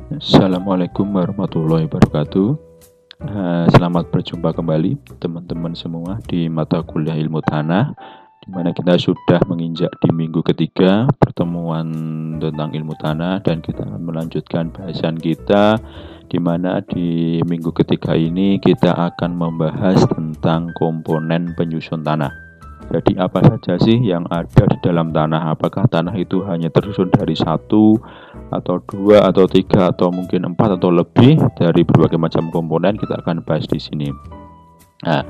Assalamualaikum warahmatullahi wabarakatuh. Selamat berjumpa kembali teman-teman semua di mata kuliah ilmu tanah, di mana kita sudah menginjak di minggu ketiga pertemuan tentang ilmu tanah, dan kita akan melanjutkan bahasan kita, di mana di minggu ketiga ini kita akan membahas tentang komponen penyusun tanah. Jadi apa saja sih yang ada di dalam tanah? Apakah tanah itu hanya tersusun dari satu atau dua atau tiga atau mungkin empat atau lebih dari berbagai macam komponen? Kita akan bahas di sini. Nah,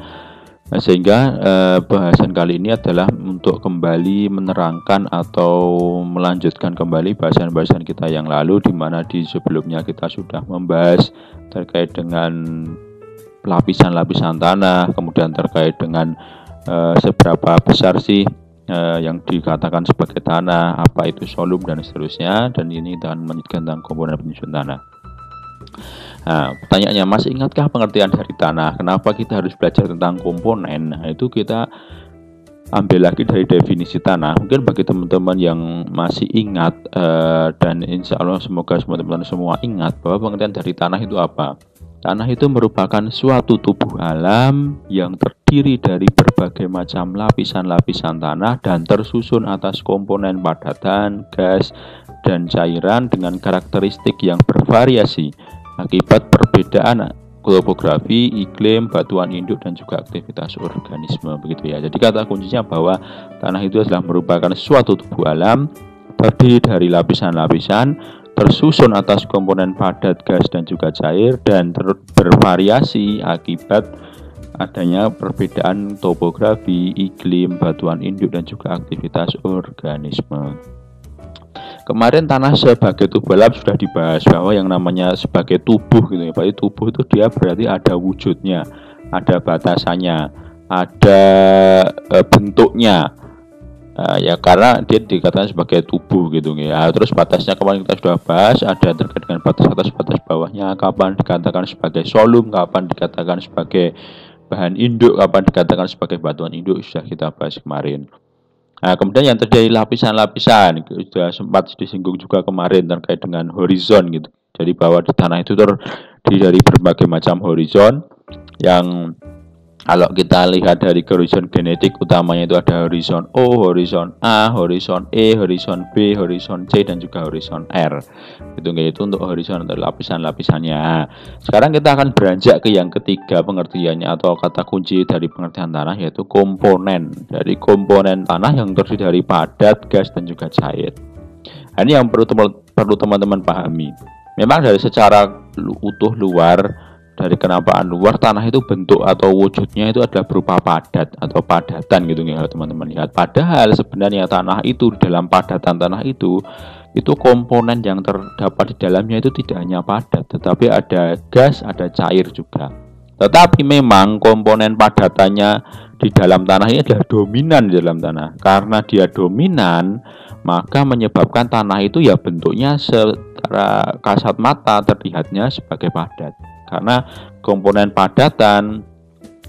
sehingga bahasan kali ini adalah untuk kembali menerangkan atau melanjutkan kembali bahasan-bahasan kita yang lalu, di mana di sebelumnya kita sudah membahas terkait dengan lapisan-lapisan tanah, kemudian terkait dengan seberapa besar sih yang dikatakan sebagai tanah, apa itu solum dan seterusnya, dan ini akan melanjutkan tentang komponen penyusun tanah. Nah, pertanyaannya, masih ingatkah pengertian dari tanah? Kenapa kita harus belajar tentang komponen? Nah, itu kita ambil lagi dari definisi tanah. Mungkin bagi teman-teman yang masih ingat, dan insya Allah semoga teman-teman semua ingat bahwa pengertian dari tanah itu apa. Tanah itu merupakan suatu tubuh alam yang terdiri dari berbagai macam lapisan-lapisan tanah dan tersusun atas komponen padatan, gas, dan cairan dengan karakteristik yang bervariasi akibat perbedaan topografi, iklim, batuan induk, dan juga aktivitas organisme, begitu ya. Jadi kata kuncinya bahwa tanah itu adalah merupakan suatu tubuh alam terdiri dari lapisan-lapisan, tersusun atas komponen padat, gas, dan juga cair, dan bervariasi akibat adanya perbedaan topografi, iklim, batuan induk, dan juga aktivitas organisme. Kemarin tanah sebagai tubuh alam sudah dibahas bahwa yang namanya sebagai tubuh gitu ya. Berarti tubuh itu dia berarti ada wujudnya, ada batasannya, ada bentuknya. Ya karena dia dikatakan sebagai tubuh gitu ya. Terus batasnya kemarin kita sudah bahas, ada terkait dengan batas atas, batas bawahnya, kapan dikatakan sebagai solum, kapan dikatakan sebagai bahan induk, kapan dikatakan sebagai batuan induk, sudah kita bahas kemarin. Nah, kemudian yang terjadi lapisan-lapisan, sudah sempat disinggung juga kemarin terkait dengan horizon gitu. Jadi bahwa di tanah itu terdiri dari berbagai macam horizon, yang kalau kita lihat dari horizon genetik utamanya itu ada horizon O, horizon A, horizon E, horizon B, horizon C, dan juga horizon R. Itu untuk horizon atau lapisan-lapisannya. Sekarang kita akan beranjak ke yang ketiga pengertiannya atau kata kunci dari pengertian tanah, yaitu komponen. Dari komponen tanah yang terdiri dari padat, gas, dan juga cair. Nah, ini yang perlu teman-teman pahami. Memang dari secara utuh luar, dari kenapaan luar, tanah itu bentuk atau wujudnya itu adalah berupa padat atau padatan gitu ya teman-teman lihat. Padahal sebenarnya tanah itu, di dalam padatan tanah itu komponen yang terdapat di dalamnya itu tidak hanya padat, tetapi ada gas, ada cair juga. Tetapi memang komponen padatannya di dalam tanah ini adalah dominan di dalam tanah. Karena dia dominan, maka menyebabkan tanah itu ya bentuknya secara kasat mata terlihatnya sebagai padat. Karena komponen padatan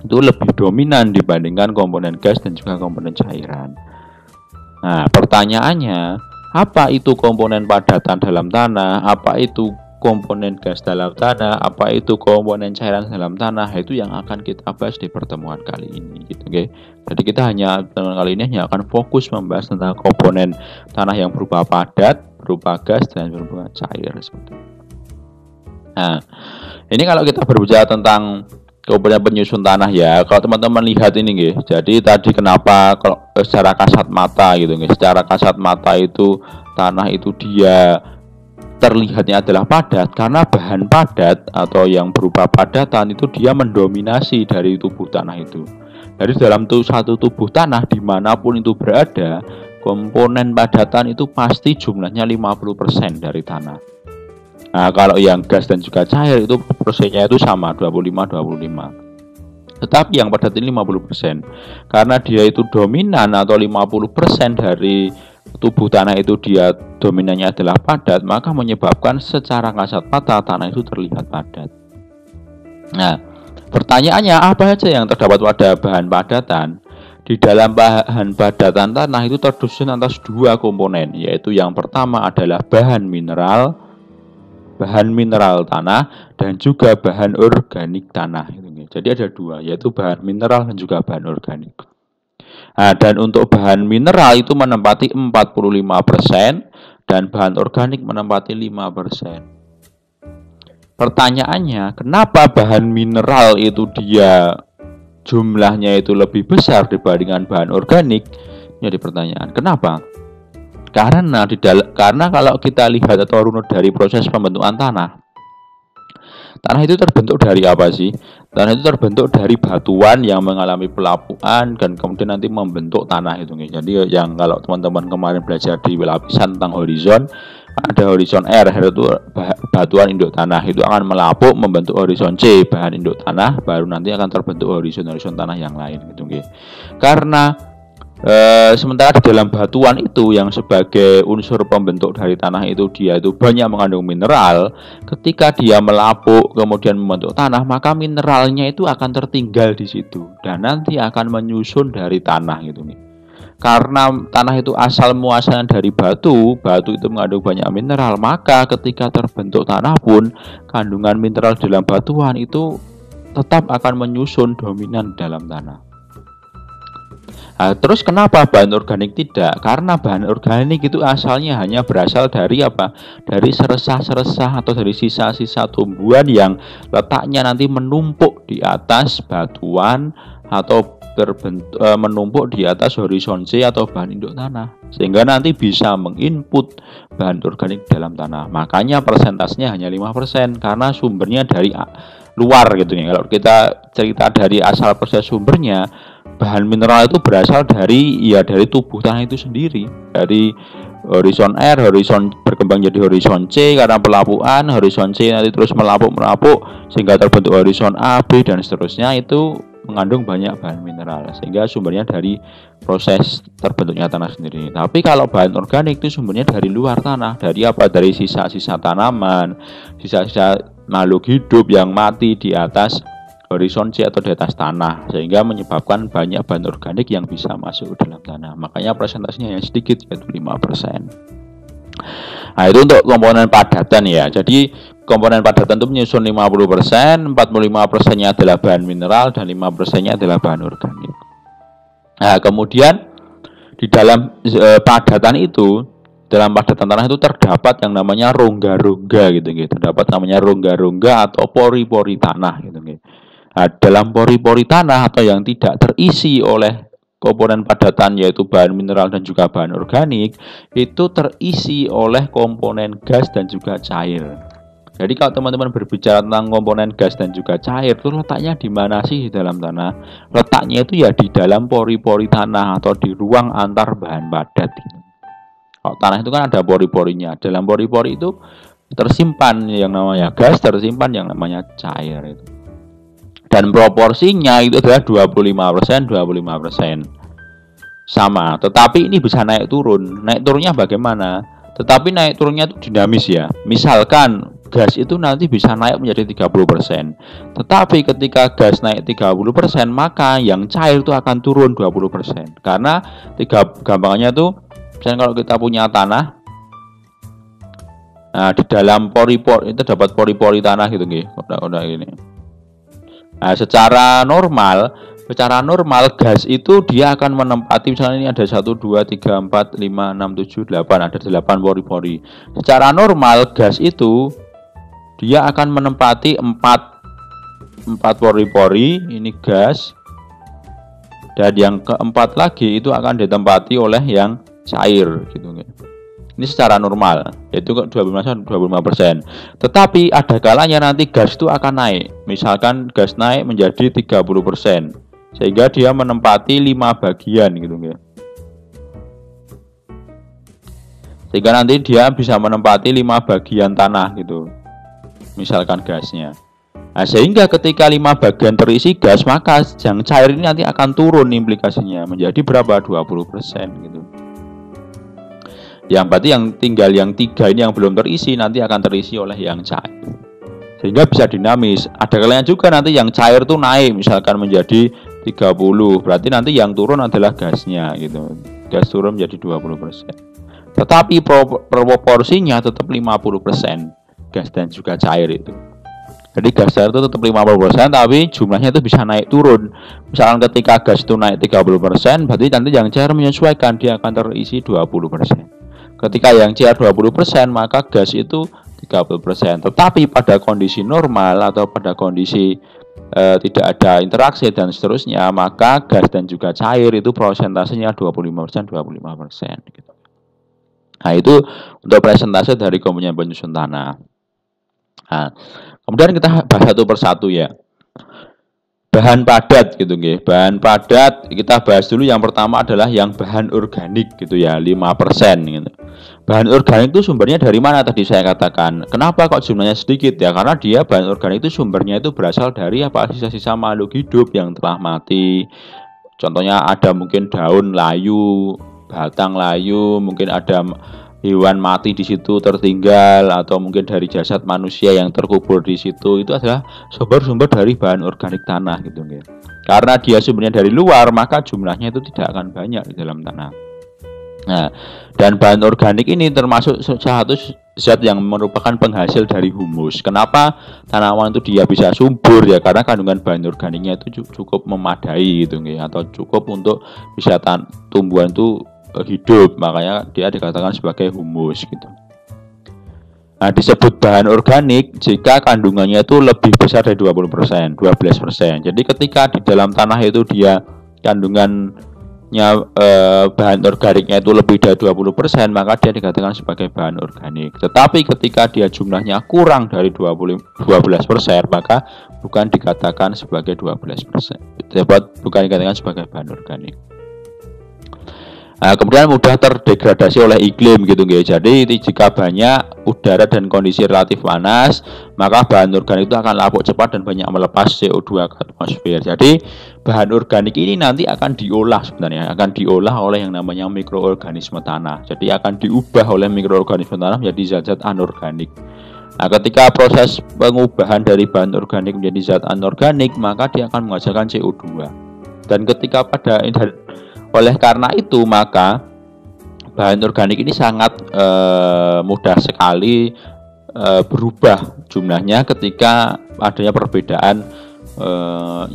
itu lebih dominan dibandingkan komponen gas dan juga komponen cairan. Nah, pertanyaannya, apa itu komponen padatan dalam tanah? Apa itu komponen gas dalam tanah? Apa itu komponen cairan dalam tanah? Itu yang akan kita bahas di pertemuan kali ini gitu, okay? Jadi kita kali ini hanya akan fokus membahas tentang komponen tanah yang berupa padat, berupa gas, dan berupa cair seperti itu. Nah, ini kalau kita berbicara tentang komponen penyusun tanah ya, kalau teman-teman lihat ini jadi tadi kenapa kalau secara kasat mata gitu secara kasat mata itu tanah itu dia terlihatnya adalah padat, karena bahan padat atau yang berupa padatan itu dia mendominasi dari tubuh tanah itu. Dari dalam satu tubuh tanah dimanapun itu berada, komponen padatan itu pasti jumlahnya 50% dari tanah. Nah, kalau yang gas dan juga cair itu persennya itu sama 25-25. Tetapi yang padat ini 50%. Karena dia itu dominan atau 50% dari tubuh tanah itu dia dominannya adalah padat, maka menyebabkan secara kasat mata tanah itu terlihat padat. Nah, pertanyaannya, apa saja yang terdapat pada bahan padatan? Di dalam bahan padatan tanah itu tersusun atas dua komponen, yaitu yang pertama adalah bahan mineral, bahan mineral tanah dan juga bahan organik tanah. Jadi ada dua, yaitu bahan mineral dan juga bahan organik. Nah, dan untuk bahan mineral itu menempati 45% dan bahan organik menempati 5%. Pertanyaannya, kenapa bahan mineral itu dia jumlahnya itu lebih besar dibandingkan bahan organik? Jadi pertanyaan, kenapa? Karena kalau kita lihat atau runut dari proses pembentukan tanah itu terbentuk dari apa sih? Tanah itu terbentuk dari batuan yang mengalami pelapukan dan kemudian nanti membentuk tanah itu. Jadi yang kalau teman-teman kemarin belajar di lapisan tentang horizon, ada horizon R itu batuan induk tanah, itu akan melapuk membentuk horizon C bahan induk tanah, baru nanti akan terbentuk horizon tanah yang lain gitu. Karena sementara di dalam batuan itu yang sebagai unsur pembentuk dari tanah itu dia itu banyak mengandung mineral, ketika dia melapuk kemudian membentuk tanah, maka mineralnya itu akan tertinggal di situ dan nanti akan menyusun dari tanah gitu nih. Karena tanah itu asal muasalnya dari batu itu mengandung banyak mineral, maka ketika terbentuk tanah pun kandungan mineral dalam batuan itu tetap akan menyusun dominan dalam tanah. Nah, terus kenapa bahan organik tidak? Karena bahan organik itu asalnya hanya berasal dari apa? Dari seresah-seresah atau dari sisa-sisa tumbuhan yang letaknya nanti menumpuk di atas batuan atau menumpuk di atas horizon C atau bahan induk tanah, sehingga nanti bisa menginput bahan organik dalam tanah. Makanya persentasenya hanya 5% karena sumbernya dari luar gitu ya. Kalau kita cerita dari asal proses sumbernya, bahan mineral itu berasal dari tubuh tanah itu sendiri, dari horizon R, horizon berkembang jadi horizon C karena pelapukan, horizon C nanti terus melapuk sehingga terbentuk horizon A, B dan seterusnya, itu mengandung banyak bahan mineral sehingga sumbernya dari proses terbentuknya tanah sendiri. Tapi kalau bahan organik itu sumbernya dari luar tanah, dari apa? Dari sisa-sisa tanaman, sisa-sisa makhluk hidup yang mati di atas horizon C atau di atas tanah, sehingga menyebabkan banyak bahan organik yang bisa masuk ke dalam tanah. Makanya presentasinya yang sedikit, yaitu 5%. Nah, itu untuk komponen padatan ya. Jadi komponen padatan itu menyusun 50%, 45%-nya adalah bahan mineral dan 5%-nya adalah bahan organik. Nah, kemudian di dalam padatan itu, dalam padatan tanah itu terdapat yang namanya rongga-rongga gitu. Terdapat namanya rongga-rongga atau pori-pori tanah gitu. Nah, dalam pori-pori tanah atau yang tidak terisi oleh komponen padatan yaitu bahan mineral dan juga bahan organik, itu terisi oleh komponen gas dan juga cair. Jadi kalau teman-teman berbicara tentang komponen gas dan juga cair, itu letaknya di mana sih di dalam tanah? Letaknya itu ya di dalam pori-pori tanah atau di ruang antar bahan padat. Kalau tanah itu kan ada pori-porinya. Dalam pori-pori itu tersimpan yang namanya gas, tersimpan yang namanya cair itu. Dan proporsinya itu adalah 25%, 25%. Sama, tetapi ini bisa naik turun. Naik turunnya bagaimana? Tetapi naik turunnya itu dinamis ya. Misalkan gas itu nanti bisa naik menjadi 30%. Tetapi ketika gas naik 30%, maka yang cair itu akan turun 20%. Karena gampangnya itu, misalnya kalau kita punya tanah, nah di dalam pori-pori itu dapat pori-pori tanah gitu nggih, kotak-kotak gini. Nah, secara normal gas itu dia akan menempati, misalnya ini ada 1, 2, 3, 4, 5, 6, 7, 8, ada 8 pori-pori. Secara normal gas itu dia akan menempati 4 pori-pori, ini gas. Dan yang keempat lagi itu akan ditempati oleh yang cair gitu. Ini secara normal, yaitu 25%. Tetapi ada kalanya nanti gas itu akan naik. Misalkan gas naik menjadi 30%, sehingga dia menempati 5 bagian gitu ya. Sehingga nanti dia bisa menempati 5 bagian tanah gitu. Misalkan gasnya. Nah, sehingga ketika 5 bagian terisi gas, maka yang cair ini nanti akan turun implikasinya menjadi berapa? 20% gitu. Yang berarti yang tinggal yang 3 ini yang belum terisi nanti akan terisi oleh yang cair. Sehingga bisa dinamis. Ada kalanya juga nanti yang cair tuh naik misalkan menjadi 30. Berarti nanti yang turun adalah gasnya gitu. Gas turun menjadi 20%. Tetapi proporsinya tetap 50%. gas dan juga cair itu. Jadi gas cair itu tetap 50%, tapi jumlahnya itu bisa naik turun. Misalkan ketika gas itu naik 30%, berarti nanti yang cair menyesuaikan, dia akan terisi 20%. Ketika yang cair 20%, maka gas itu 30%. Tetapi pada kondisi normal atau pada kondisi tidak ada interaksi dan seterusnya, maka gas dan juga cair itu prosentasenya 25%, 25% gitu. Nah, itu untuk presentase dari komponen penyusun tanah. Nah, kemudian kita bahas satu persatu ya. Bahan padat gitu nggih. Bahan padat kita bahas dulu. Yang pertama adalah yang bahan organik gitu ya, 5% gitu. Bahan organik itu sumbernya dari mana tadi saya katakan. Kenapa kok jumlahnya sedikit ya? Karena dia bahan organik itu sumbernya itu berasal dari apa? Sisa-sisa makhluk hidup yang telah mati. Contohnya ada mungkin daun layu, batang layu, mungkin ada hewan mati di situ tertinggal, atau mungkin dari jasad manusia yang terkubur di situ. Itu adalah sumber-sumber dari bahan organik tanah gitu ya. Karena dia sumbernya dari luar, maka jumlahnya itu tidak akan banyak di dalam tanah. Nah, dan bahan organik ini termasuk salah satu zat yang merupakan penghasil dari humus. Kenapa tanaman itu dia bisa subur ya? Karena kandungan bahan organiknya itu cukup memadai gitu ya, atau cukup untuk bisa tumbuhan itu hidup. Makanya dia dikatakan sebagai humus gitu. Nah, disebut bahan organik jika kandungannya itu lebih besar dari 20%, 12%. Jadi ketika di dalam tanah itu dia kandungannya bahan organiknya itu lebih dari 20%, maka dia dikatakan sebagai bahan organik. Tetapi ketika dia jumlahnya kurang dari 12%, maka bukan dikatakan sebagai 12%. Bukan dikatakan sebagai bahan organik. Nah, kemudian mudah terdegradasi oleh iklim gitu guys. Jadi jika banyak udara dan kondisi relatif panas, maka bahan organik itu akan lapuk cepat dan banyak melepas CO2 ke atmosfer. Jadi bahan organik ini nanti akan diolah sebenarnya, akan diolah oleh yang namanya mikroorganisme tanah. Jadi akan diubah oleh mikroorganisme tanah menjadi zat-zat anorganik. Nah, ketika proses pengubahan dari bahan organik menjadi zat anorganik, maka dia akan menghasilkan CO2. Dan ketika oleh karena itu, maka bahan organik ini sangat mudah sekali berubah jumlahnya ketika adanya perbedaan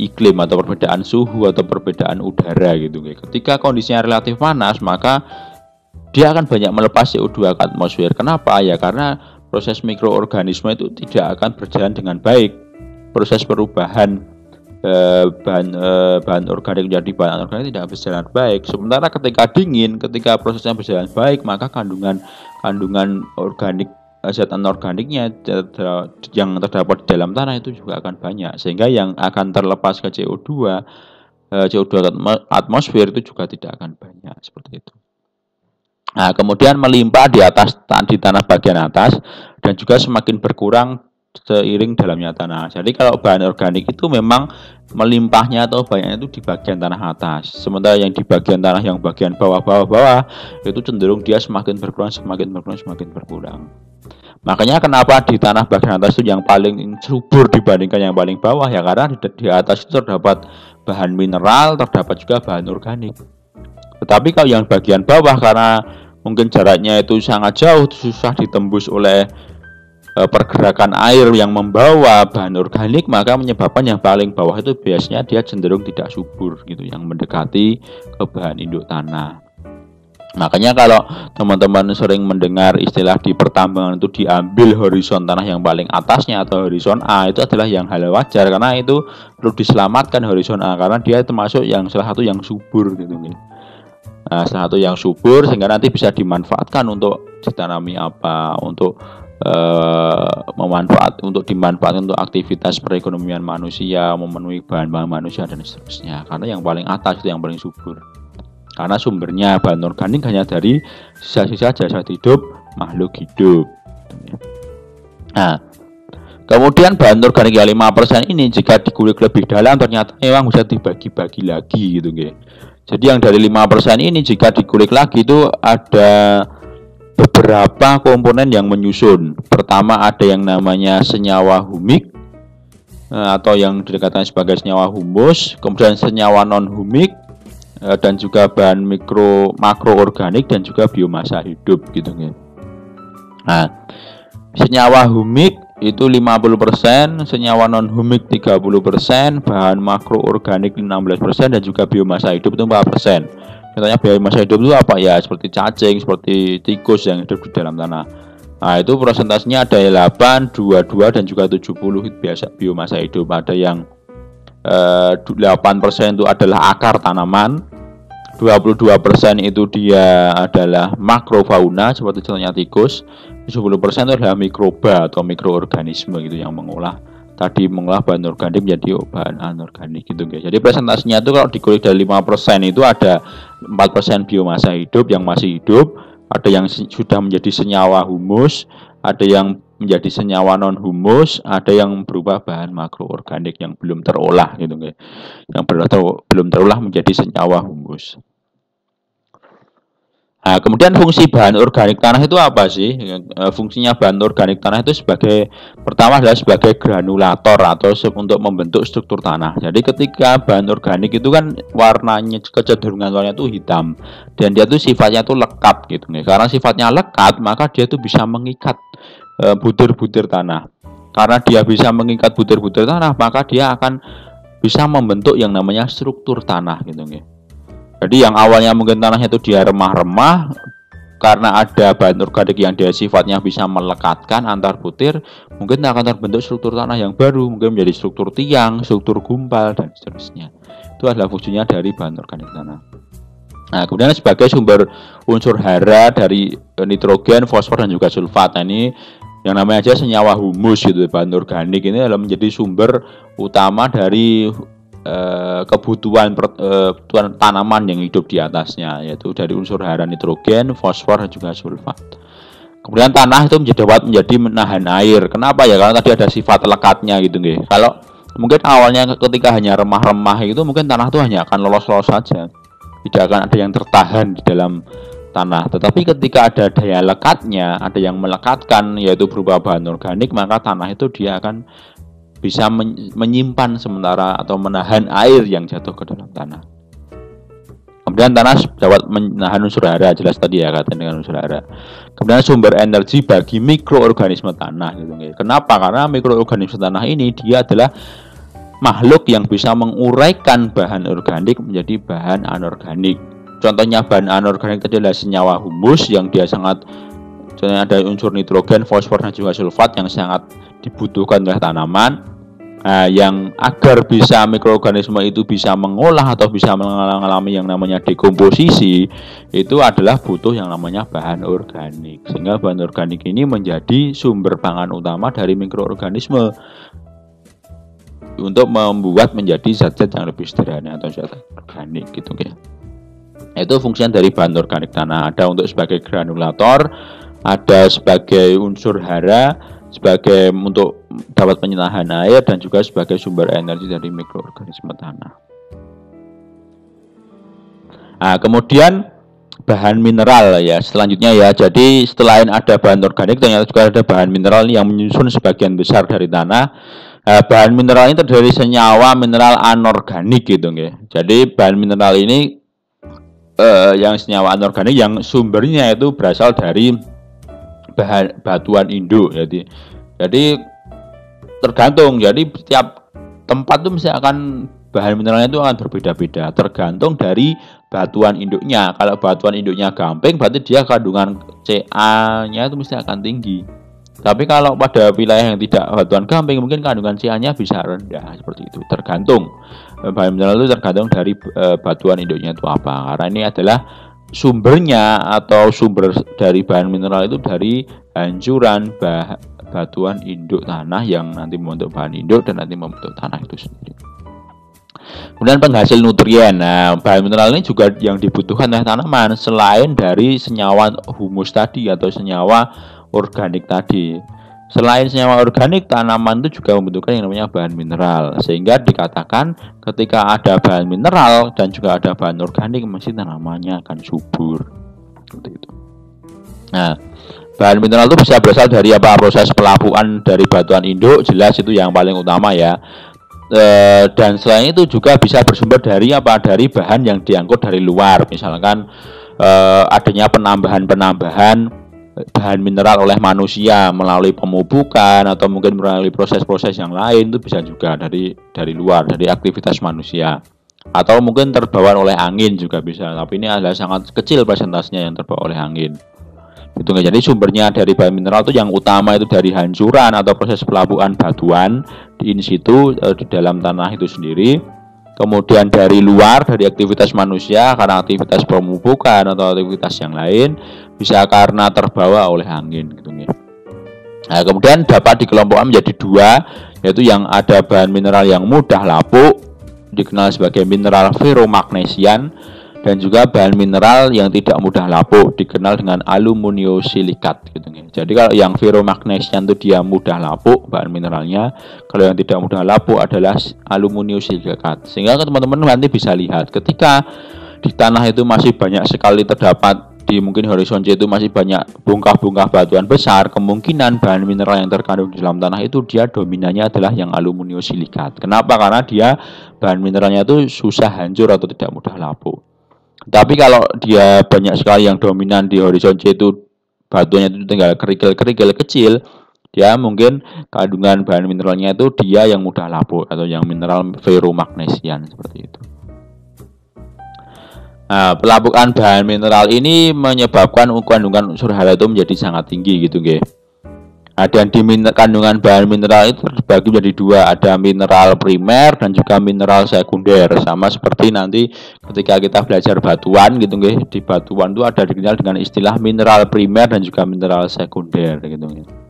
iklim atau perbedaan suhu atau perbedaan udara gitu. Ketika kondisinya relatif panas, maka dia akan banyak melepas CO2 ke atmosfer. Kenapa? Ya karena proses mikroorganisme itu tidak akan berjalan dengan baik. Proses perubahan bahan organik menjadi bahan anorganik tidak berjalan baik. Sementara ketika dingin, ketika prosesnya berjalan baik, maka kandungan organik, zat anorganiknya yang terdapat di dalam tanah itu juga akan banyak, sehingga yang akan terlepas ke CO2 atmosfer itu juga tidak akan banyak seperti itu. Nah, kemudian melimpah di tanah bagian atas dan juga semakin berkurang seiring dalamnya tanah. Jadi kalau bahan organik itu memang melimpahnya atau banyaknya itu di bagian tanah atas. Sementara yang di bagian tanah yang bagian bawah itu cenderung dia semakin berkurang. Makanya kenapa di tanah bagian atas itu yang paling subur dibandingkan yang paling bawah ya, karena di atas itu terdapat bahan mineral, terdapat juga bahan organik. Tetapi kalau yang bagian bawah karena mungkin jaraknya itu sangat jauh, susah ditembus oleh pergerakan air yang membawa bahan organik, maka menyebabkan yang paling bawah itu biasanya dia cenderung tidak subur gitu, yang mendekati ke bahan induk tanah. Makanya kalau teman-teman sering mendengar istilah di pertambangan itu diambil horizon tanah yang paling atasnya atau horizon A, itu adalah yang hal wajar, karena itu perlu diselamatkan horizon A karena dia termasuk yang salah satu yang subur gitu. Nah, salah satu yang subur sehingga nanti bisa dimanfaatkan untuk ditanami apa, untuk dimanfaatkan untuk aktivitas perekonomian manusia, memenuhi bahan-bahan manusia dan seterusnya. Karena yang paling atas itu yang paling subur. Karena sumbernya bahan organik hanya dari sisa-sisa jasad hidup makhluk hidup. Nah, kemudian bahan organik yang 5% ini jika dikulik lebih dalam ternyata memang bisa dibagi-bagi lagi gitu guys. Jadi yang dari 5% ini jika dikulik lagi itu ada beberapa komponen yang menyusun. Pertama ada yang namanya senyawa humik atau yang dikatakan sebagai senyawa humus, kemudian senyawa non humik dan juga bahan makroorganik dan juga biomasa hidup gitu kan. Nah, Senyawa humik itu 50%, senyawa non humik 30%, bahan makroorganik 16% dan juga biomasa hidup itu 4%. Contohnya biomasa hidup itu apa ya? Seperti cacing, seperti tikus yang hidup di dalam tanah. Nah, itu persentasenya ada 8, 22 dan juga 70 itu biasa biomasa hidup. Ada yang 8% itu adalah akar tanaman, 22% itu dia adalah makrofauna seperti contohnya tikus, 70% itu adalah mikroba atau mikroorganisme gitu yang mengolah bahan organik menjadi bahan anorganik gitu guys. Jadi presentasinya itu kalau dikulik dari 5% itu ada 4% biomasa hidup yang masih hidup, ada yang sudah menjadi senyawa humus, ada yang menjadi senyawa non humus, ada yang berubah bahan makroorganik yang belum terolah gitu guys. Yang belum terolah menjadi senyawa humus. Nah, kemudian fungsi bahan organik tanah itu apa sih? Fungsinya bahan organik tanah itu pertama adalah sebagai granulator atau untuk membentuk struktur tanah. Jadi ketika bahan organik itu kan warnanya, kecenderungan warnanya itu hitam dan dia itu sifatnya itu lekat gitu. Karena sifatnya lekat maka dia itu bisa mengikat butir-butir tanah. Karena dia bisa mengikat butir-butir tanah maka dia akan bisa membentuk yang namanya struktur tanah gitu. Jadi yang awalnya mungkin tanahnya itu dia remah-remah, karena ada bahan organik yang dia sifatnya bisa melekatkan antar butir, mungkin akan terbentuk struktur tanah yang baru, mungkin menjadi struktur tiang, struktur gumpal dan seterusnya. Itu adalah fungsinya dari bahan organik tanah. Nah, kemudian sebagai sumber unsur hara dari nitrogen, fosfor dan juga sulfat. Nah, ini yang namanya aja senyawa humus gitu. Bahan organik ini adalah menjadi sumber utama dari kebutuhan tanaman yang hidup di atasnya, yaitu dari unsur hara nitrogen, fosfor dan juga sulfat. Kemudian tanah itu dapat menjadi menahan air. Kenapa ya? Karena tadi ada sifat lekatnya gitu nggih. Kalau mungkin awalnya ketika hanya remah-remah itu mungkin tanah itu hanya akan lolos-lolos saja. Tidak akan ada yang tertahan di dalam tanah. Tetapi ketika ada daya lekatnya, ada yang melekatkan yaitu berupa bahan organik, maka tanah itu dia akan bisa menyimpan sementara atau menahan air yang jatuh ke dalam tanah. Kemudian tanah dapat menahan unsur hara, jelas tadi ya kaitan dengan unsur hara. Kemudian sumber energi bagi mikroorganisme tanah gitu. Kenapa? Karena mikroorganisme tanah ini dia adalah makhluk yang bisa menguraikan bahan organik menjadi bahan anorganik. Contohnya bahan anorganik tadi adalah senyawa humus yang dia contohnya ada unsur nitrogen, fosfor dan juga sulfat yang sangat dibutuhkan oleh tanaman. Nah, yang agar bisa mikroorganisme itu bisa mengolah atau bisa mengalami yang namanya dekomposisi, itu adalah butuh yang namanya bahan organik. Sehingga bahan organik ini menjadi sumber pangan utama dari mikroorganisme untuk membuat menjadi zat-zat yang lebih sederhana atau zat organik gitu ya. Itu fungsinya dari bahan organik tanah. Ada untuk sebagai granulator, ada sebagai unsur hara, sebagai untuk dapat penyerahan air dan juga sebagai sumber energi dari mikroorganisme tanah. Nah, kemudian bahan mineral ya selanjutnya ya. Jadi selain ada bahan organik ternyata juga ada bahan mineral yang menyusun sebagian besar dari tanah. Bahan mineral ini terdiri dari senyawa mineral anorganik gitu ya. Jadi bahan mineral ini yang senyawa anorganik yang sumbernya itu berasal dari bahan batuan induk. Jadi tergantung. Jadi setiap tempat itu mesti akan bahan mineralnya itu akan berbeda-beda tergantung dari batuan induknya. Kalau batuan induknya gamping berarti dia kandungan Ca-nya itu mesti akan tinggi. Tapi kalau pada wilayah yang tidak batuan gamping mungkin kandungan Ca-nya bisa rendah, seperti itu. Tergantung. Bahan mineral itu tergantung dari batuan induknya itu apa. Karena ini adalah sumbernya atau sumber dari bahan mineral itu dari hancuran batuan induk tanah yang nanti membentuk bahan induk dan nanti membentuk tanah itu sendiri. Kemudian penghasil nutrien. Nah, bahan mineral ini juga yang dibutuhkan oleh tanaman selain dari senyawa humus tadi atau senyawa organik tadi. Selain senyawa organik, tanaman itu juga membutuhkan yang namanya bahan mineral. Sehingga dikatakan ketika ada bahan mineral dan juga ada bahan organik, mesti tanamannya akan subur. Seperti itu. Nah, bahan mineral itu bisa berasal dari apa? Proses pelapukan dari batuan induk, jelas itu yang paling utama ya. Dan selain itu juga bisa bersumber dari apa? Dari bahan yang diangkut dari luar. Misalkan adanya penambahan bahan mineral oleh manusia melalui pemupukan atau mungkin melalui proses-proses yang lain, itu bisa juga dari luar, dari aktivitas manusia. Atau mungkin terbawa oleh angin juga bisa, tapi ini adalah sangat kecil persentasenya yang terbawa oleh angin. Gitu. Jadi sumbernya dari bahan mineral itu yang utama itu dari hancuran atau proses pelapukan batuan di in situ di dalam tanah itu sendiri. Kemudian dari luar, dari aktivitas manusia karena aktivitas pemupukan atau aktivitas yang lain, bisa karena terbawa oleh angin gitu ya. Nah, kemudian dapat dikelompokkan menjadi dua, yaitu yang ada bahan mineral yang mudah lapuk, dikenal sebagai mineral ferromagnesian, dan juga bahan mineral yang tidak mudah lapuk, dikenal dengan aluminiosilikat gitu ya. Jadi kalau yang ferromagnesian itu dia mudah lapuk bahan mineralnya, kalau yang tidak mudah lapuk adalah aluminiosilikat. Sehingga teman-teman nanti bisa lihat ketika di tanah itu masih banyak sekali terdapat di mungkin horizon C itu masih banyak bongkah-bongkah batuan besar, kemungkinan bahan mineral yang terkandung di dalam tanah itu dia dominannya adalah yang aluminiosilikat. Kenapa? Karena dia bahan mineralnya itu susah hancur atau tidak mudah lapuk. Tapi kalau dia banyak sekali yang dominan di horizon C itu batuannya itu tinggal kerikil-kerikil kecil, dia mungkin kandungan bahan mineralnya itu dia yang mudah lapuk atau yang mineral ferromagnesian seperti itu. Nah, pelapukan bahan mineral ini menyebabkan kandungan unsur hara itu menjadi sangat tinggi gitu nggih. Dan di kandungan bahan mineral itu terbagi menjadi dua, ada mineral primer dan juga mineral sekunder. Sama seperti nanti ketika kita belajar batuan gitu nggih, di batuan itu ada dikenal dengan istilah mineral primer dan juga mineral sekunder gitu nggih.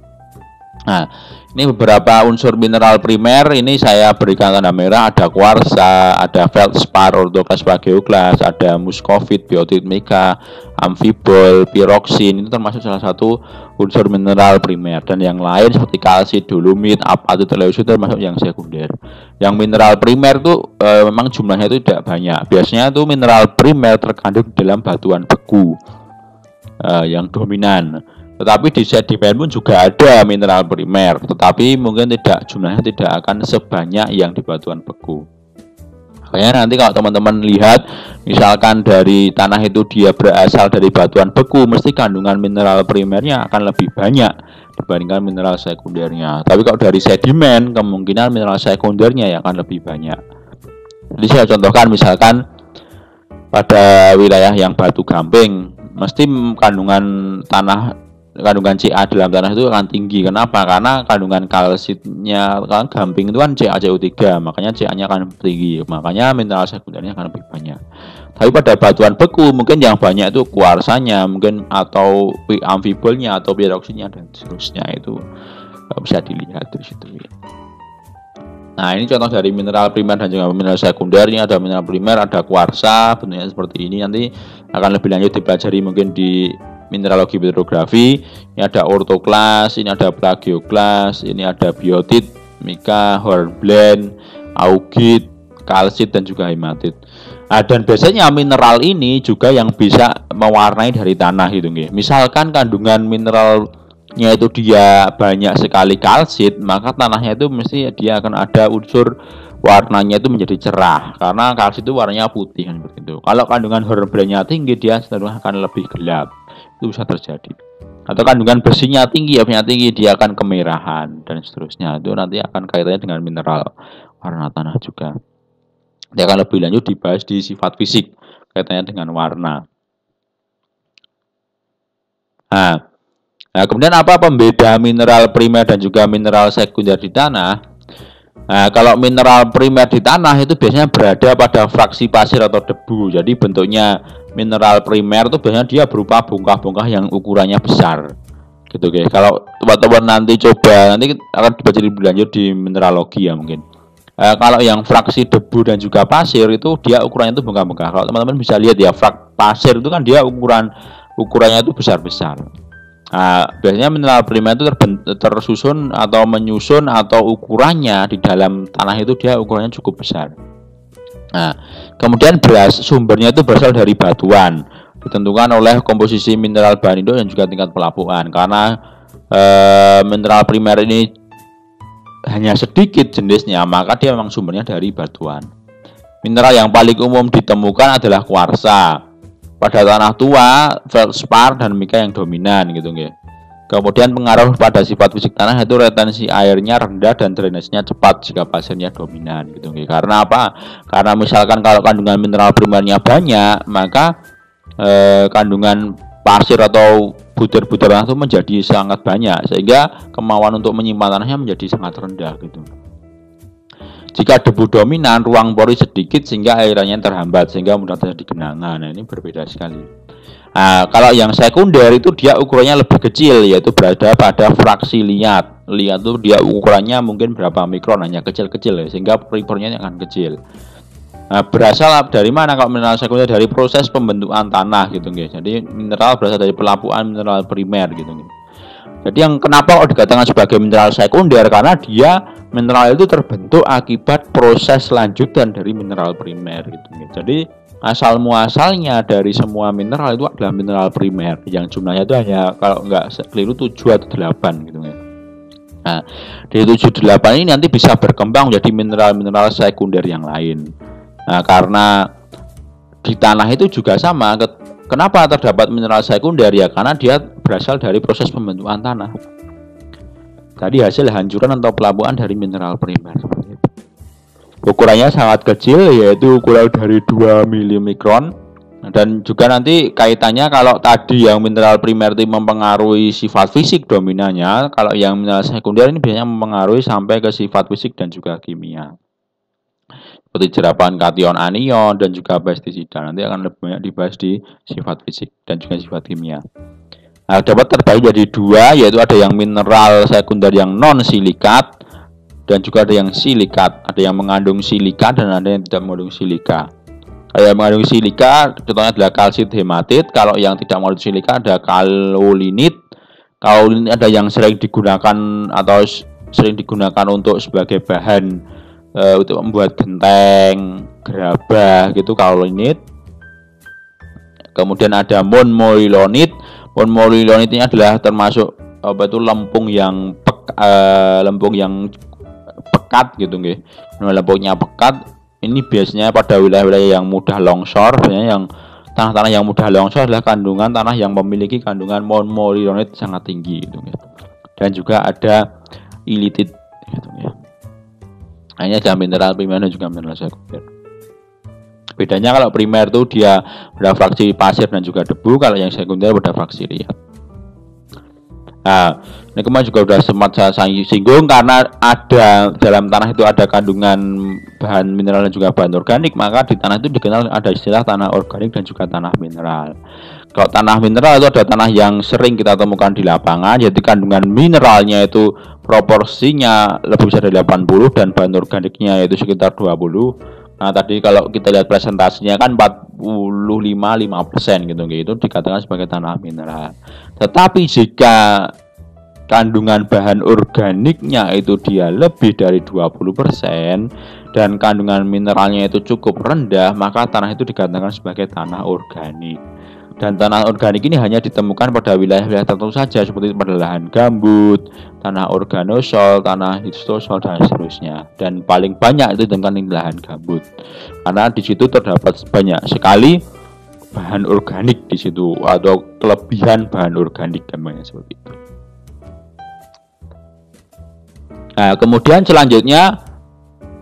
Nah, ini beberapa unsur mineral primer ini saya berikan tanda merah, ada kuarsa, ada feldspar, orthoklas plagioklas, ada muscovite, biotit mica, amfibol, piroksin, itu termasuk salah satu unsur mineral primer, dan yang lain seperti kalsit, dolomit, apatit, teleusit termasuk yang sekunder. Yang mineral primer itu memang jumlahnya itu tidak banyak. Biasanya itu mineral primer terkandung dalam batuan beku yang dominan. Tetapi di sedimen pun juga ada mineral primer, tetapi mungkin jumlahnya tidak akan sebanyak yang di batuan beku. Makanya nanti kalau teman-teman lihat, misalkan dari tanah itu dia berasal dari batuan beku, mesti kandungan mineral primernya akan lebih banyak dibandingkan mineral sekundernya. Tapi kalau dari sedimen, kemungkinan mineral sekundernya yang akan lebih banyak. Jadi saya contohkan misalkan pada wilayah yang batu gamping, mesti kandungan Ca dalam tanah itu akan tinggi. Kenapa? Karena kandungan kalsitnya kan gamping itu kan CaCO3, makanya Ca-nya akan tinggi. Makanya mineral sekundernya akan lebih banyak. Tapi pada batuan beku mungkin yang banyak itu kuarsanya, mungkin atau amfibolnya atau piroksinnya dan seterusnya, itu bisa dilihat di situ. Nah, ini contoh dari mineral primer dan juga mineral sekunder. Ini ada mineral primer, ada kuarsa, bentuknya seperti ini. Nanti akan lebih lanjut dipelajari mungkin di mineralogi petrografi. Ini ada orthoklas, ini ada plagioklas, ini ada biotit, mica, hornblende, augit, kalsit dan juga hematit. Nah, dan biasanya mineral ini juga yang bisa mewarnai dari tanah gitu nggih. Misalkan kandungan mineralnya itu dia banyak sekali kalsit, maka tanahnya itu mesti dia akan ada unsur warnanya itu menjadi cerah karena kalsit itu warnanya putih kan seperti itu. Kalau kandungan hornblende-nya tinggi, dia cenderung akan lebih gelap. Itu bisa terjadi. Atau kandungan besinya tinggi, dia akan kemerahan dan seterusnya. Itu nanti akan kaitannya dengan mineral warna tanah juga. Dia akan lebih lanjut dibahas di sifat fisik kaitannya dengan warna. Nah, kemudian apa pembeda mineral primer dan juga mineral sekunder di tanah? Nah, kalau mineral primer di tanah itu biasanya berada pada fraksi pasir atau debu. Jadi bentuknya mineral primer itu biasanya dia berupa bongkah-bongkah yang ukurannya besar. Gitu guys. Kalau teman-teman nanti coba, nanti akan dibaca lebih lanjut di mineralogi ya mungkin. Kalau yang fraksi debu dan juga pasir itu dia ukurannya itu bongkah-bongkah. Kalau teman-teman bisa lihat ya, pasir itu kan dia ukurannya itu besar-besar. Biasanya mineral primer itu tersusun atau menyusun atau ukurannya di dalam tanah itu dia ukurannya cukup besar. Nah, kemudian sumbernya itu berasal dari batuan, ditentukan oleh komposisi mineral bahan induk dan juga tingkat pelapukan. Karena mineral primer ini hanya sedikit jenisnya, maka dia memang sumbernya dari batuan. Mineral yang paling umum ditemukan adalah kuarsa. pada tanah tua feldspar dan mica yang dominan gitu nggih. Kemudian pengaruh pada sifat fisik tanah itu retensi airnya rendah dan drainasenya cepat jika pasirnya dominan gitu nggih. Karena apa? Karena misalkan kalau kandungan mineral primernya banyak, maka kandungan pasir atau butir-butir tanah itu menjadi sangat banyak sehingga kemauan untuk menyimpan tanahnya menjadi sangat rendah gitu. Jika debu dominan, ruang pori sedikit sehingga airannya terhambat sehingga mudah terjadi genangan. Nah, ini berbeda sekali. Nah, kalau yang sekunder itu dia ukurannya lebih kecil, yaitu berada pada fraksi liat. Liat itu dia ukurannya mungkin berapa mikron, hanya kecil-kecil ya, sehingga poripornya akan kecil. Nah, berasal dari mana kalau mineral sekunder? Dari proses pembentukan tanah gitu guys. Jadi mineral berasal dari pelapukan mineral primer gitu guys. Jadi yang kenapa kok dikatakan sebagai mineral sekunder? Karena dia mineral itu terbentuk akibat proses lanjutan dari mineral primer gitu guys. Jadi asal muasalnya dari semua mineral itu adalah mineral primer yang jumlahnya itu hanya kalau nggak keliru 7 atau 8 gitu ya. Nah, dari 7 8 ini nanti bisa berkembang menjadi mineral-mineral sekunder yang lain. Nah, karena di tanah itu juga sama. Kenapa terdapat mineral sekunder ya? Karena dia berasal dari proses pembentukan tanah. Tadi hasil hancuran atau pelapukan dari mineral primer. Ukurannya sangat kecil, yaitu ukuran dari 2 mm. Dan juga nanti kaitannya kalau tadi yang mineral primer itu mempengaruhi sifat fisik dominannya, kalau yang mineral sekunder ini biasanya mempengaruhi sampai ke sifat fisik dan juga kimia. Seperti jerapan kation anion dan juga pestisida. Nanti akan lebih banyak dibahas di sifat fisik dan juga sifat kimia. Nah, dapat terbagi jadi 2, yaitu ada yang mineral sekunder yang non silikat dan juga ada yang silikat, ada yang mengandung silika dan ada yang tidak mengandung silika. Kalau yang mengandung silika contohnya adalah kalsit hematit. Kalau yang tidak mengandung silika ada kaolinit. Kaolinit ada yang sering digunakan atau sering digunakan untuk sebagai bahan untuk membuat genteng, gerabah gitu, kaolinit. Kemudian ada monmolilonit. Monmolilonit ini adalah termasuk lempung yang pekat gitu nggih. Lempungnya pekat ini biasanya pada wilayah-wilayah yang mudah longsor. Biasanya yang tanah-tanah yang mudah longsor adalah kandungan tanah yang memiliki kandungan monmolilonit sangat tinggi gitu nggih. Dan juga ada ilitit gitu nggih. Hanya ada mineral primer dan juga mineral sekunder. Bedanya kalau primer itu dia pada fraksi pasir dan juga debu, kalau yang sekunder pada fraksi liat. Nah, ini kemarin juga sudah sempat saya singgung karena ada dalam tanah itu ada kandungan bahan mineral dan juga bahan organik, maka di tanah itu dikenal ada istilah tanah organik dan juga tanah mineral. Kalau tanah mineral itu ada tanah yang sering kita temukan di lapangan, yaitu kandungan mineralnya itu proporsinya lebih besar dari 80 dan bahan organiknya yaitu sekitar 20. Nah, tadi kalau kita lihat presentasinya kan 45% gitu dikatakan sebagai tanah mineral. Tetapi jika kandungan bahan organiknya itu dia lebih dari 20% dan kandungan mineralnya itu cukup rendah, maka tanah itu dikatakan sebagai tanah organik. Dan tanah organik ini hanya ditemukan pada wilayah-wilayah tertentu saja, seperti pada lahan gambut, tanah organosol, tanah histosol dan seterusnya. Dan paling banyak itu ditemukan di lahan gambut, karena di situ terdapat banyak sekali bahan organik di situ atau kelebihan bahan organik namanya seperti itu. Nah, kemudian selanjutnya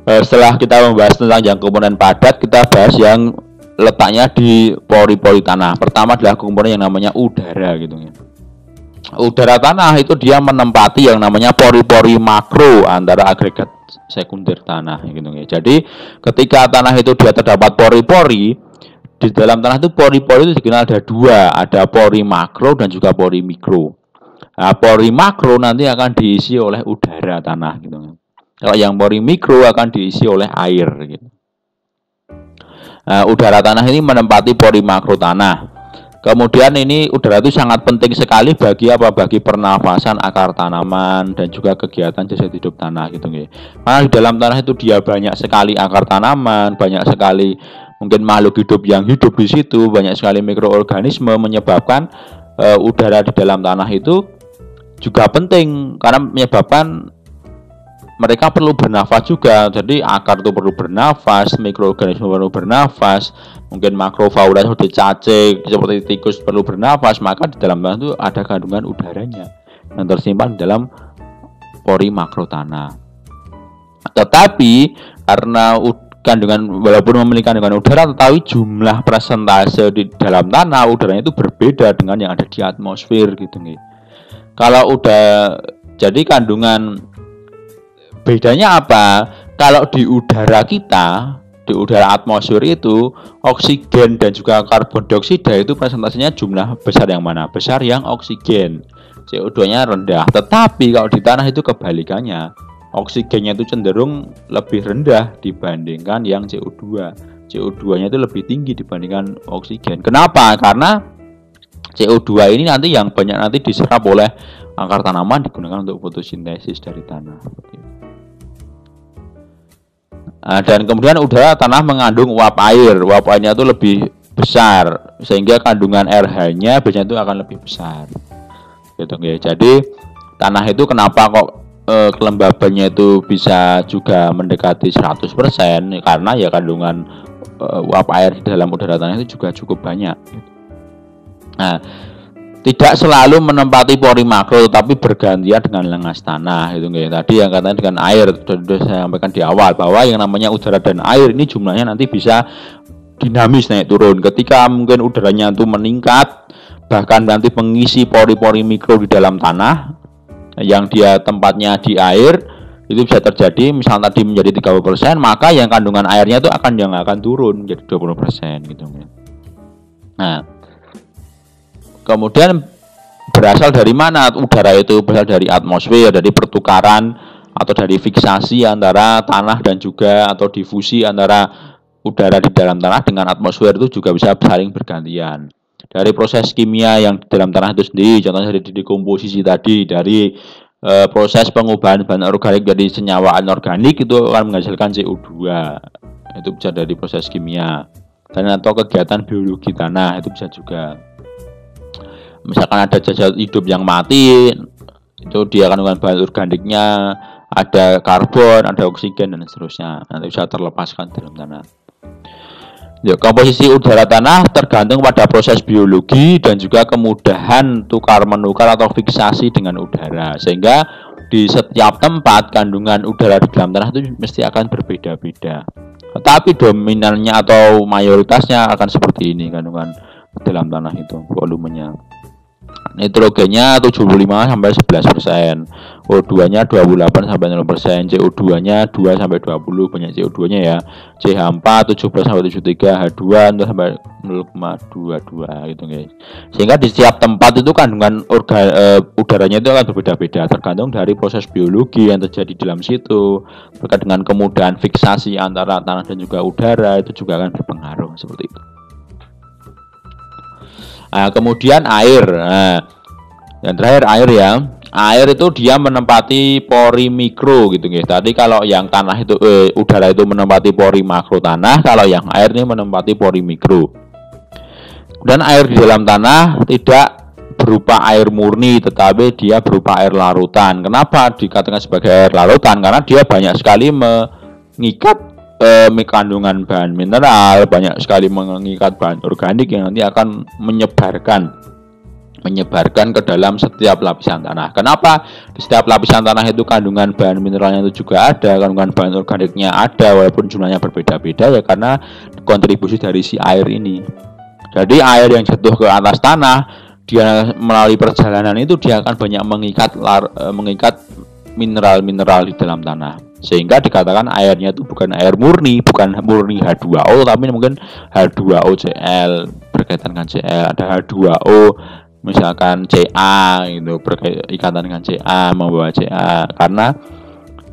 setelah kita membahas tentang yang komponen padat, kita bahas yang letaknya di pori-pori tanah. Pertama adalah komponen yang namanya udara gitu ya. Udara tanah itu dia menempati yang namanya pori-pori makro antara agregat sekunder tanah gitu ya. Jadi ketika tanah itu dia terdapat pori-pori, di dalam tanah itu pori-pori itu dikenal ada 2, ada pori makro dan juga pori mikro. Nah, pori makro nanti akan diisi oleh udara tanah gitu ya. Kalau yang pori mikro akan diisi oleh air gitu. Nah, udara tanah ini menempati pori makro tanah. Kemudian ini udara itu sangat penting sekali bagi apa? Bagi pernafasan akar tanaman dan juga kegiatan jasad hidup tanah gitu nggih. Karena di dalam tanah itu dia banyak sekali akar tanaman, banyak sekali mungkin makhluk hidup yang hidup di situ, banyak sekali mikroorganisme, menyebabkan udara di dalam tanah itu juga penting karena menyebabkan mereka perlu bernafas juga. Jadi akar itu perlu bernafas, mikroorganisme perlu bernafas, mungkin makrofauna seperti cacing, seperti tikus perlu bernafas. Maka di dalam tanah itu ada kandungan udaranya yang tersimpan di dalam pori makro tanah. Tetapi karena kandungan, walaupun memiliki kandungan udara, tetapi jumlah persentase di dalam tanah udaranya itu berbeda dengan yang ada di atmosfer gitu nih. Kalau udah jadi kandungan, bedanya apa? Kalau di udara kita, di udara atmosfer itu oksigen dan juga karbon dioksida itu persentasenya jumlah besar yang mana? Besar yang oksigen, CO2-nya rendah. Tetapi kalau di tanah itu kebalikannya, oksigennya itu cenderung lebih rendah dibandingkan yang CO2. CO2-nya itu lebih tinggi dibandingkan oksigen. Kenapa? Karena CO2 ini nanti yang banyak nanti diserap oleh akar tanaman, digunakan untuk fotosintesis dari tanah. Nah, dan kemudian udara tanah mengandung uap air. Uap airnya itu lebih besar, sehingga kandungan RH-nya biasanya itu akan lebih besar. Gitu ya. Jadi tanah itu kenapa kok kelembabannya itu bisa juga mendekati 100%, karena ya kandungan uap air di dalam udara tanah itu juga cukup banyak. Nah, tidak selalu menempati pori makro, tetapi bergantian dengan lengas tanah itu ya. Tadi yang katanya dengan air, sudah saya sampaikan di awal bahwa yang namanya udara dan air ini jumlahnya nanti bisa dinamis naik turun. Ketika mungkin udaranya itu meningkat, bahkan nanti mengisi pori-pori mikro di dalam tanah yang dia tempatnya di air, itu bisa terjadi. Misalnya tadi menjadi 30%, maka yang kandungan airnya itu akan turun menjadi 20% gitu. Nah, kemudian berasal dari mana udara itu? Berasal dari atmosfer, dari pertukaran atau dari fiksasi antara tanah dan juga atau difusi antara udara di dalam tanah dengan atmosfer, itu juga bisa saling bergantian. Dari proses kimia yang di dalam tanah itu sendiri, contohnya dari dekomposisi tadi, dari proses pengubahan bahan organik jadi senyawa anorganik, itu akan menghasilkan CO2. Itu bisa dari proses kimia. Dan atau kegiatan biologi tanah itu bisa juga. Misalkan ada zat hidup yang mati, itu dia kandungan bahan organiknya ada karbon, ada oksigen dan seterusnya. Nanti bisa terlepaskan dalam tanah. Ya, komposisi udara tanah tergantung pada proses biologi dan juga kemudahan tukar menukar atau fiksasi dengan udara, sehingga di setiap tempat kandungan udara di dalam tanah itu mesti akan berbeda-beda. Tetapi dominannya atau mayoritasnya akan seperti ini kandungan dalam tanah itu, volumenya. Nitrogennya 75-11%, O2-nya 28-0%, CO2-nya 2-20, banyak CO2-nya ya. CH4 17-73, H2 0,22 gitu guys. Sehingga di setiap tempat itu kandungan udaranya itu akan berbeda-beda tergantung dari proses biologi yang terjadi dalam situ. Berkait dengan kemudahan fiksasi antara tanah dan juga udara, itu juga akan berpengaruh seperti itu. Nah, kemudian air. Nah, yang terakhir air ya. Air itu dia menempati pori mikro gitu guys. Tadi kalau yang tanah itu udara itu menempati pori makro tanah, kalau yang air ini menempati pori mikro. Dan air di dalam tanah tidak berupa air murni, tetapi dia berupa air larutan. Kenapa dikatakan sebagai air larutan? Karena dia banyak sekali mengikat kandungan bahan mineral, banyak sekali mengikat bahan organik yang nanti akan menyebarkan ke dalam setiap lapisan tanah. Kenapa di setiap lapisan tanah itu kandungan bahan mineralnya itu juga ada, kandungan bahan organiknya ada, walaupun jumlahnya berbeda-beda ya, karena kontribusi dari si air ini. Jadi air yang jatuh ke atas tanah, dia melalui perjalanan itu dia akan banyak mengikat mineral-mineral di dalam tanah, sehingga dikatakan airnya itu bukan air murni, bukan murni H2O, tapi mungkin H2OCl, berkaitan dengan Cl, ada H2O misalkan Ca itu berikatan dengan Ca, membawa Ca, karena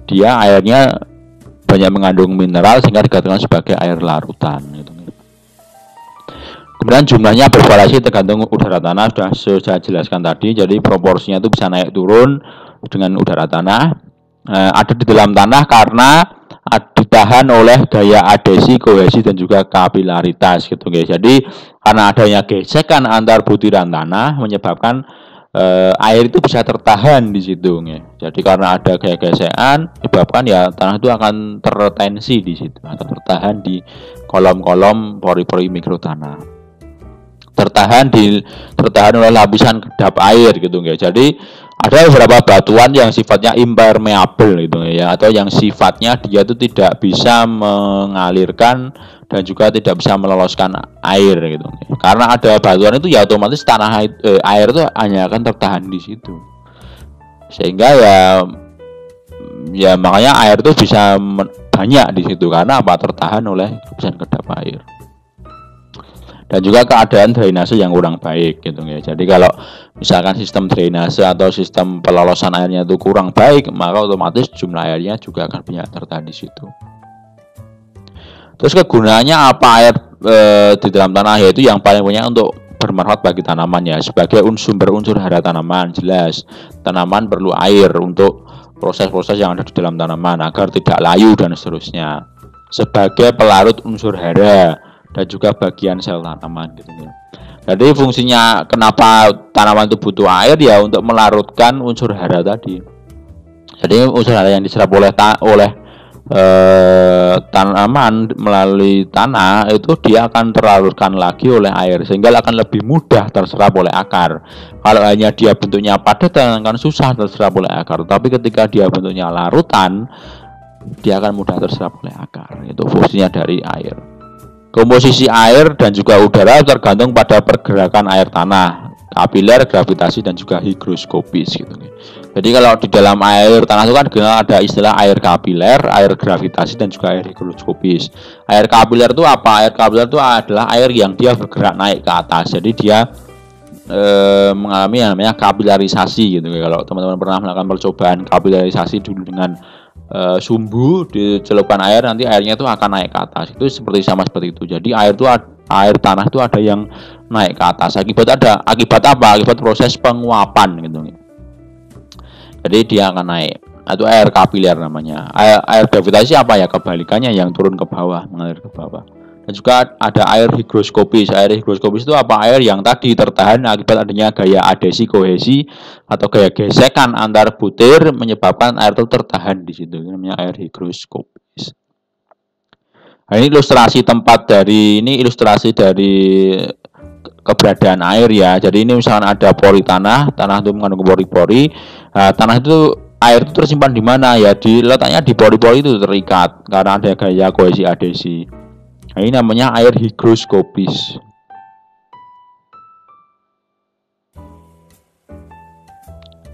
dia airnya banyak mengandung mineral sehingga dikatakan sebagai air larutan gitu. Kemudian jumlahnya bervariasi tergantung udara tanah, sudah saya jelaskan tadi. Jadi proporsinya itu bisa naik turun dengan udara tanah. Ada di dalam tanah karena ditahan oleh gaya adhesi, kohesi dan juga kapilaritas gitu guys. Jadi karena adanya gesekan antar butiran tanah menyebabkan air itu bisa tertahan di situ ya. Jadi karena ada gesekan menyebabkan ya tanah itu akan terretensi di situ atau tertahan di kolom-kolom pori-pori mikro tanah. Tertahan oleh lapisan kedap air gitu ya. Jadi ada beberapa batuan yang sifatnya impermeable gitu ya, atau yang sifatnya dia itu tidak bisa mengalirkan dan juga tidak bisa meloloskan air gitu. Karena ada batuan itu ya otomatis air itu hanya akan tertahan di situ. Sehingga ya makanya air itu bisa banyak di situ karena apa? Tertahan oleh lapisan kedap air. Dan juga keadaan drainase yang kurang baik gitu ya. Jadi kalau misalkan sistem drainase atau sistem pelolosan airnya itu kurang baik, maka otomatis jumlah airnya juga akan banyak tertahan di situ. Terus kegunaannya apa air di dalam tanah, yaitu yang paling banyak untuk bermanfaat bagi tanaman ya, sebagai sumber unsur hara tanaman. Jelas tanaman perlu air untuk proses-proses yang ada di dalam tanaman agar tidak layu dan seterusnya, sebagai pelarut unsur hara dan juga bagian sel tanaman gitu ya. Jadi fungsinya kenapa tanaman itu butuh air ya untuk melarutkan unsur hara tadi. Jadi unsur hara yang diserap oleh tanaman melalui tanah itu dia akan terlarutkan lagi oleh air sehingga akan lebih mudah terserap oleh akar. Kalau hanya dia bentuknya padat akan susah terserap oleh akar. Tapi ketika dia bentuknya larutan, dia akan mudah terserap oleh akar. Itu fungsinya dari air. Komposisi air dan juga udara tergantung pada pergerakan air tanah, kapiler, gravitasi dan juga higroskopis gitu. Jadi kalau di dalam air tanah itu kan ada istilah air kapiler, air gravitasi dan juga air higroskopis. Air kapiler itu apa? Air kapiler itu adalah air yang dia bergerak naik ke atas. Jadi dia mengalami yang namanya kapilarisasi gitu. Kalau teman-teman pernah melakukan percobaan kapilarisasi dulu dengan sumbu dicelupkan air, nanti airnya itu akan naik ke atas. Itu sama seperti itu. Jadi air tanah itu ada yang naik ke atas. Akibat apa? Akibat proses penguapan gitu. Jadi dia akan naik. Itu air kapiler namanya. Air gravitasi apa ya? Kebalikannya, yang turun ke bawah, mengalir ke bawah. Dan juga ada air higroskopis. Air higroskopis itu apa? Air yang tadi tertahan akibat adanya gaya adhesi kohesi atau gaya gesekan antar butir menyebabkan air itu tertahan di situ. Ini namanya air higroskopis. Nah, ini ilustrasi dari keberadaan air ya. Jadi ini misalkan ada pori tanah itu mengandung pori-pori. Nah, tanah itu air itu tersimpan di mana ya? Letaknya di pori-pori itu terikat karena ada gaya kohesi adhesi. Nah, ini namanya air higroskopis.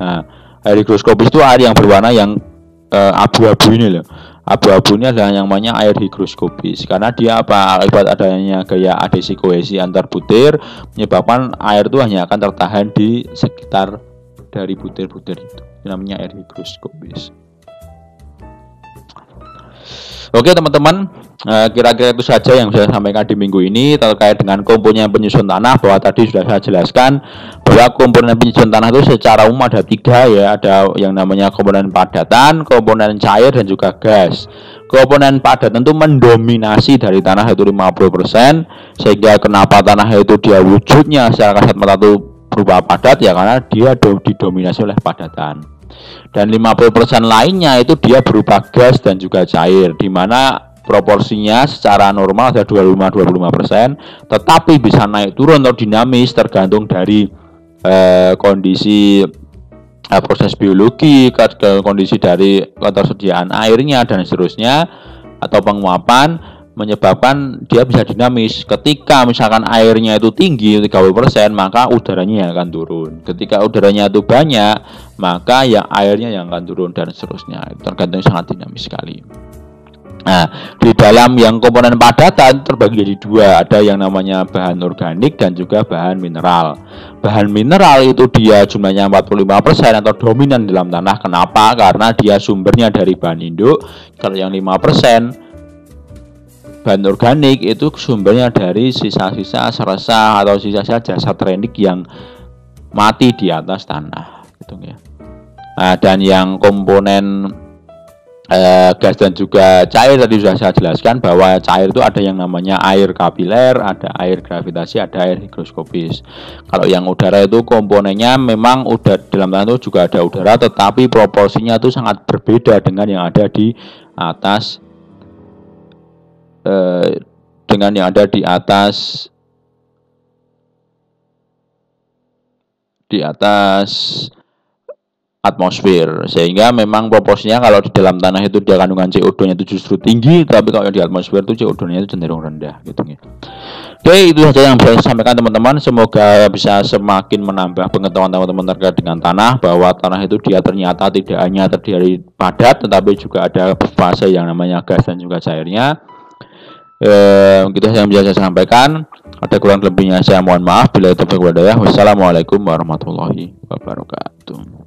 Nah, air higroskopis itu air yang berwarna yang abu-abu ini loh. Abu-abu ini adalah yang namanya air higroskopis karena dia apa? Akibat adanya gaya adhesi kohesi antar butir menyebabkan air itu hanya akan tertahan di sekitar dari butir-butir itu. Ini namanya air higroskopis. Oke teman-teman, kira-kira itu saja yang saya sampaikan di minggu ini terkait dengan komponen penyusun tanah. Bahwa tadi sudah saya jelaskan bahwa komponen penyusun tanah itu secara umum ada 3 ya. Ada yang namanya komponen padatan, komponen cair dan juga gas. Komponen padatan itu mendominasi dari tanah itu 50%, sehingga kenapa tanah itu dia wujudnya secara kasat mata itu berupa padat ya karena dia didominasi oleh padatan. Dan 50% lainnya itu dia berupa gas dan juga cair, di mana proporsinya secara normal ada 25-25%, tetapi bisa naik turun atau dinamis tergantung dari kondisi proses biologi, kondisi dari ketersediaan airnya dan seterusnya, atau penguapan menyebabkan dia bisa dinamis. Ketika misalkan airnya itu tinggi 30%, maka udaranya akan turun. Ketika udaranya itu banyak, maka yang airnya yang akan turun dan seterusnya. Tergantung, sangat dinamis sekali. Nah, di dalam yang komponen padatan terbagi jadi 2, ada yang namanya bahan organik dan juga bahan mineral. Bahan mineral itu dia jumlahnya 45% atau dominan dalam tanah. Kenapa? Karena dia sumbernya dari bahan induk. Kalau yang 5% bahan organik itu sumbernya dari sisa-sisa serasa atau sisa-sisa jasad renik yang mati di atas tanah gitu ya. Nah, dan yang komponen gas dan juga cair. Tadi sudah saya jelaskan bahwa cair itu ada yang namanya air kapiler, ada air gravitasi, ada air higroskopis. Kalau yang udara itu komponennya memang udah dalam tanah itu juga ada udara, tetapi proporsinya itu sangat berbeda dengan yang ada di atas di atas atmosfer, sehingga memang proporsinya kalau di dalam tanah itu dia kandungan CO2-nya itu justru tinggi, tapi kalau di atmosfer itu CO2-nya itu cenderung rendah gitu ya. Oke, itu saja yang bisa saya sampaikan teman-teman. Semoga bisa semakin menambah pengetahuan teman-teman terkait dengan tanah, bahwa tanah itu dia ternyata tidak hanya terdiri padat, tetapi juga ada fase yang namanya gas dan juga cairnya. Gitu yang bisa saya sampaikan. Ada kurang lebihnya saya mohon maaf. Bila itu berwadaya. Wassalamualaikum warahmatullahi wabarakatuh.